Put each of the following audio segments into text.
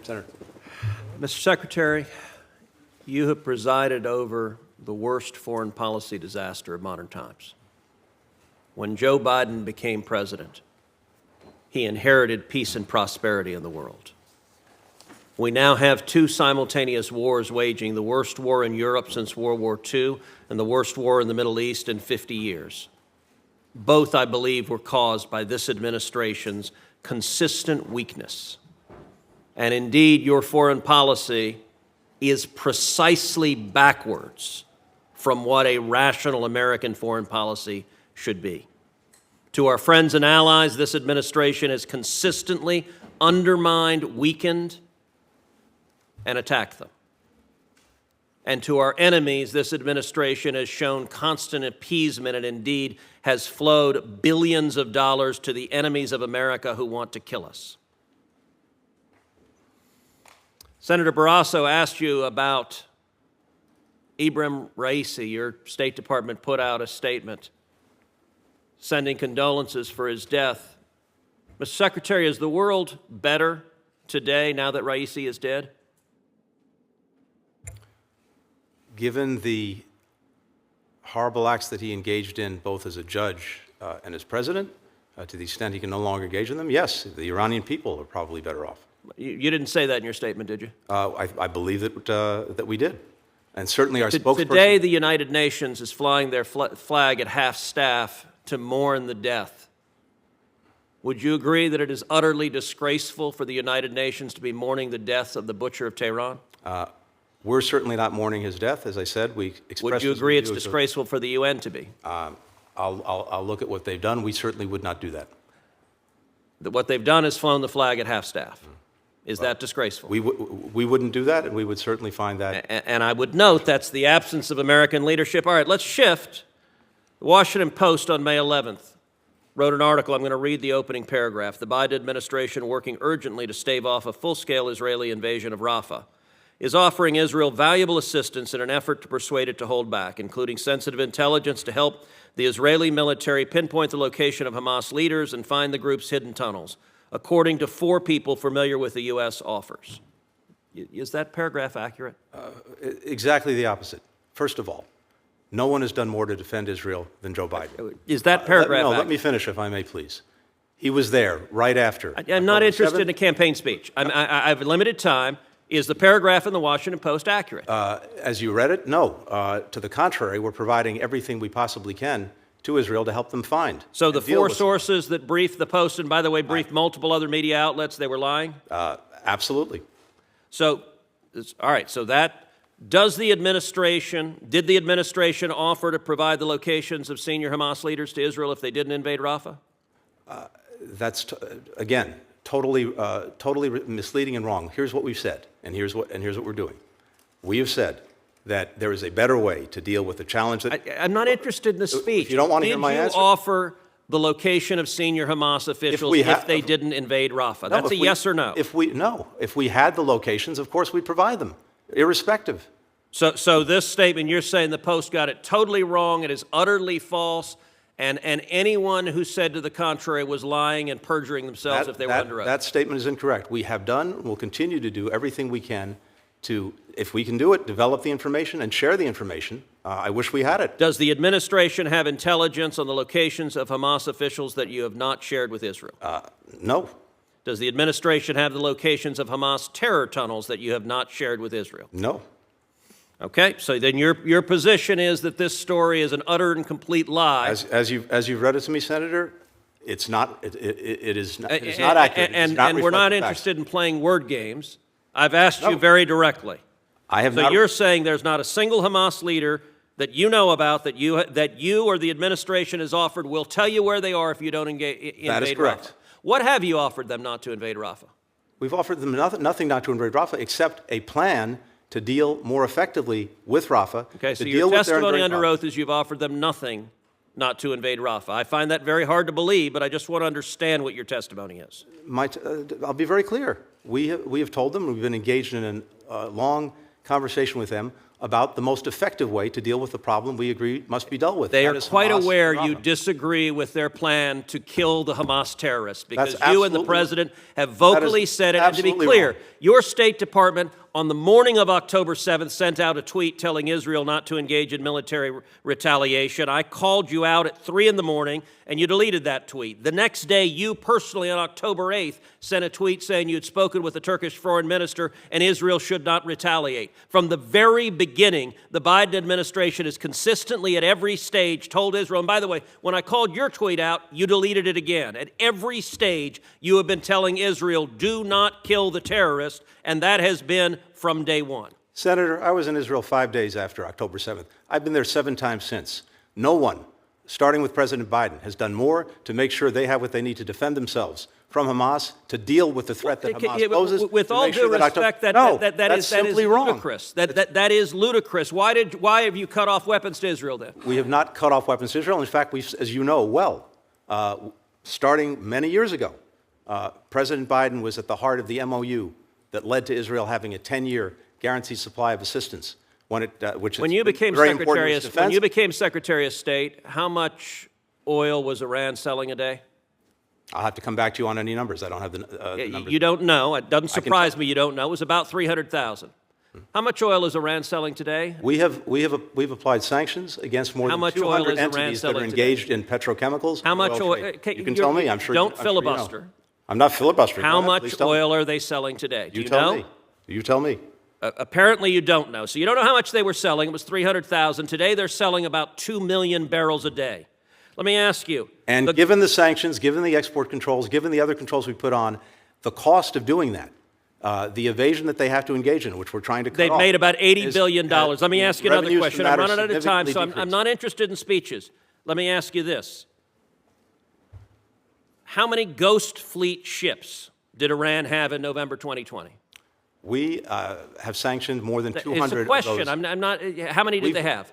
Senator. Mr. Secretary, you have presided over the worst foreign policy disaster of modern times. When Joe Biden became president, he inherited peace and prosperity in the world. We now have two simultaneous wars waging, the worst war in Europe since World War II and the worst war in the Middle East in 50 years. Both, I believe, were caused by this administration's consistent weakness. And indeed, your foreign policy is precisely backwards from what a rational American foreign policy should be. To our friends and allies, this administration has consistently undermined, weakened, and attacked them. And to our enemies, this administration has shown constant appeasement and indeed has flowed billions of dollars to the enemies of America who want to kill us. Senator Barrasso asked you about Ebrahim Raisi. Your State Department put out a statement sending condolences for his death. Mr. Secretary, is the world better today now that Raisi is dead? Given the horrible acts that he engaged in both as a judge and as president, to the extent he can no longer engage in them, yes, the Iranian people are probably better off. You didn't say that in your statement, did you? I believe that we did. And certainly our spokesperson... Today, the United Nations is flying their flag at half-staff to mourn the death. Would you agree that it is utterly disgraceful for the United Nations to be mourning the deaths of the butcher of Tehran? We're certainly not mourning his death. As I said, we expressed... Would you agree it's disgraceful for the UN to be? I'll look at what they've done. We certainly would not do that. What they've done is flown the flag at half-staff. Is that disgraceful? We wouldn't do that, and we would certainly find that... And I would note that's the absence of American leadership. All right, let's shift. The Washington Post on May 11th wrote an article. I'm going to read the opening paragraph. The Biden administration, working urgently to stave off a full-scale Israeli invasion of Rafah, is offering Israel valuable assistance in an effort to persuade it to hold back, including sensitive intelligence to help the Israeli military pinpoint the location of Hamas leaders and find the group's hidden tunnels, according to 4 people familiar with the U.S. offers. Is that paragraph accurate? Exactly the opposite. First of all, no one has done more to defend Israel than Joe Biden. Is that paragraph accurate? Let me finish, if I may, please. He was there right after. I'm not interested in a campaign speech. I have a limited time. Is the paragraph in the Washington Post accurate? As you read it, no. To the contrary, we're providing everything we possibly can to Israel to help them find. So the 4 sources that briefed the Post, and by the way, briefed multiple other media outlets, they were lying? Absolutely. So, all right, so that, did the administration offer to provide the locations of senior Hamas leaders to Israel if they didn't invade Rafah? That's, again, totally misleading and wrong. Here's what we've said, and here's what we're doing. We have said that there is a better way to deal with the challenge that... I'm not interested in the speech. If you don't want to hear my answer... Did you offer the location of senior Hamas officials if they didn't invade Rafah? That's a yes or no. If we had the locations, of course we'd provide them, irrespective. So this statement, you're saying the Post got it totally wrong, it is utterly false, and anyone who said to the contrary was lying and perjuring themselves if they were under oath. That statement is incorrect. We have done and will continue to do everything we can to, if we can do it, develop the information and share the information. I wish we had it. Does the administration have intelligence on the locations of Hamas officials that you have not shared with Israel? No. Does the administration have the locations of Hamas terror tunnels that you have not shared with Israel? No. Okay, so then your position is that this story is an utter and complete lie. As you've read it to me, Senator, it's not. It is not accurate. And we're not interested in playing word games. I've asked you very directly. I have not. So you're saying there's not a single Hamas leader that you know about that you or the administration has offered will tell you where they are if you don't invade Rafah. That is correct. Rafah. What have you offered them not to invade Rafah? We've offered them nothing not to invade Rafah except a plan to deal more effectively with Rafah. Okay, so your testimony under oath is you've offered them nothing not to invade Rafah. I find that very hard to believe, but I just want to understand what your testimony is. I'll be very clear. We have told them, we've been engaged in a long conversation with them about the most effective way to deal with the problem we agree must be dealt with. They That are is quite Hamas aware and you Rafah. disagree with their plan to kill the Hamas terrorists because That's you and the absolutely- president have vocally said it. And to be absolutely clear, wrong. your State Department on the morning of October 7th sent out a tweet telling Israel not to engage in military retaliation. I called you out at 3 in the morning and you deleted that tweet. The next day, you personally on October 8th sent a tweet saying you had spoken with the Turkish foreign minister and Israel should not retaliate. From the very beginning, the Biden administration has consistently at every stage told Israel, and by the way, when I called your tweet out, you deleted it again. At every stage, you have been telling Israel, do not kill the terrorist, and that has been from day one. Senator, I was in Israel 5 days after October 7th. I've been there 7 times since. No one, starting with President Biden, has done more to make sure they have what they need to defend themselves from Hamas, to deal with the threat that Hamas poses. With to all make due sure respect, that is simply wrong. ludicrous. That is ludicrous. Why have you cut off weapons to Israel then? We have not cut off weapons to Israel. In fact, as you know well, starting many years ago, President Biden was at the heart of the MOU that led to Israel having a 10-year guaranteed supply of assistance. When you became Secretary of State, how much oil was Iran selling a day? I'll have to come back to you on any numbers. I don't have the numbers. You don't know. It doesn't surprise me you don't know. It was about 300,000. How much oil is Iran selling today? We've applied sanctions against more than 200 entities that are engaged in petrochemicals. How much oil? You can tell me. I'm sure. Don't filibuster. You know. I'm not filibustering. How much oil are they selling today? Do you tell know? me. You tell me. Apparently you don't know. So you don't know how much they were selling. It was 300,000. Today they're selling about 2 million barrels a day. Let me ask you. And given the sanctions, given the export controls, given the other controls we put on, the cost of doing that, the evasion that they have to engage in, which we're trying to cut off. They've made about $80 billion. Let me ask you another question. I'm running out of time, so I'm not interested in speeches. Let me ask you this. How many Ghost Fleet ships did Iran have in November 2020? We have sanctioned more than 200 It's a question. of those. I'm not. How many did they have?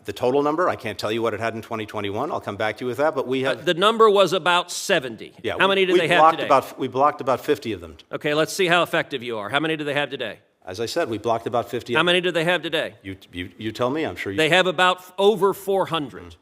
The total number, I can't tell you what it had in 2021. I'll come back to you with that, but we have... The number was about 70. Yeah, how many do they have today? We blocked about 50 of them. Okay, let's see how effective you are. How many do they have today? As I said, we blocked about 50 How of them. many do they have today? You tell me, I'm sure you... They have about over 400.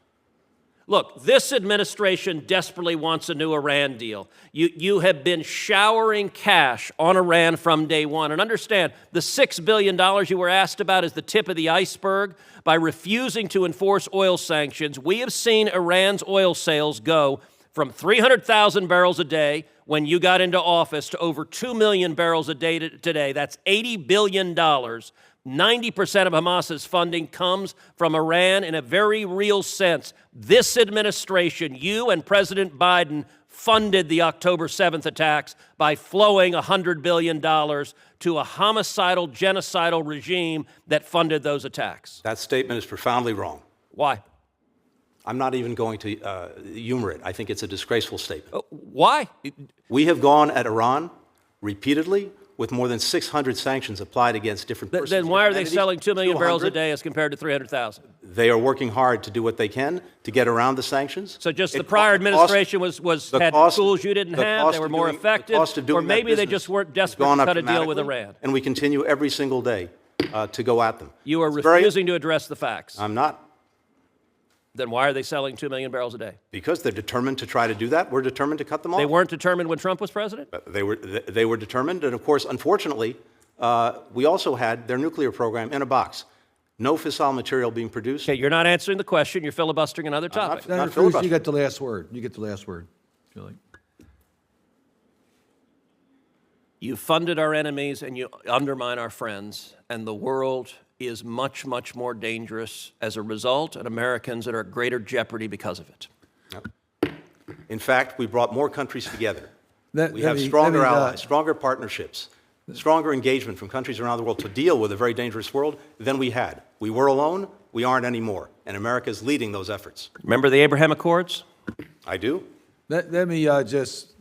Look, this administration desperately wants a new Iran deal. You have been showering cash on Iran from day one. And understand, the $6 billion you were asked about is the tip of the iceberg. By refusing to enforce oil sanctions, we have seen Iran's oil sales go from 300,000 barrels a day when you got into office to over 2 million barrels a day today. That's $80 billion. 90% of Hamas's funding comes from Iran in a very real sense. This administration, you and President Biden, funded the October 7th attacks by flowing $100 billion to a homicidal, genocidal regime that funded those attacks. That statement is profoundly wrong. Why? I'm not even going to humor it. I think it's a disgraceful statement. Why? We have gone at Iran repeatedly with more than 600 sanctions applied against different persons. Then why are they entities, selling 2 million barrels a 200. day as compared to 300,000? They are working hard to do what they can to get around the sanctions. So just the prior administration had tools you didn't have, they were more effective, or maybe they just weren't desperate to cut a deal with Iran. And we continue every single day to go at them. You are refusing to address the facts. I'm not. Then why are they selling 2 million barrels a day? Because they're determined to try to do that. We're determined to cut them off. They weren't determined when Trump was president? They were determined, and of course, unfortunately, we also had their nuclear program in a box. No fissile material being produced. Okay, you're not answering the question. You're filibustering another topic. Not Cruz, filibustering. you get the last word. You get the last word. Julie. You funded our enemies and you undermine our friends, and the world is much, much more dangerous as a result, and Americans are at greater jeopardy because of it. In fact, we brought more countries together. We have stronger allies, stronger partnerships, stronger engagement from countries around the world to deal with a very dangerous world than we had. We were alone, we aren't anymore, and America is leading those efforts. Remember the Abraham Accords? I do. Let me just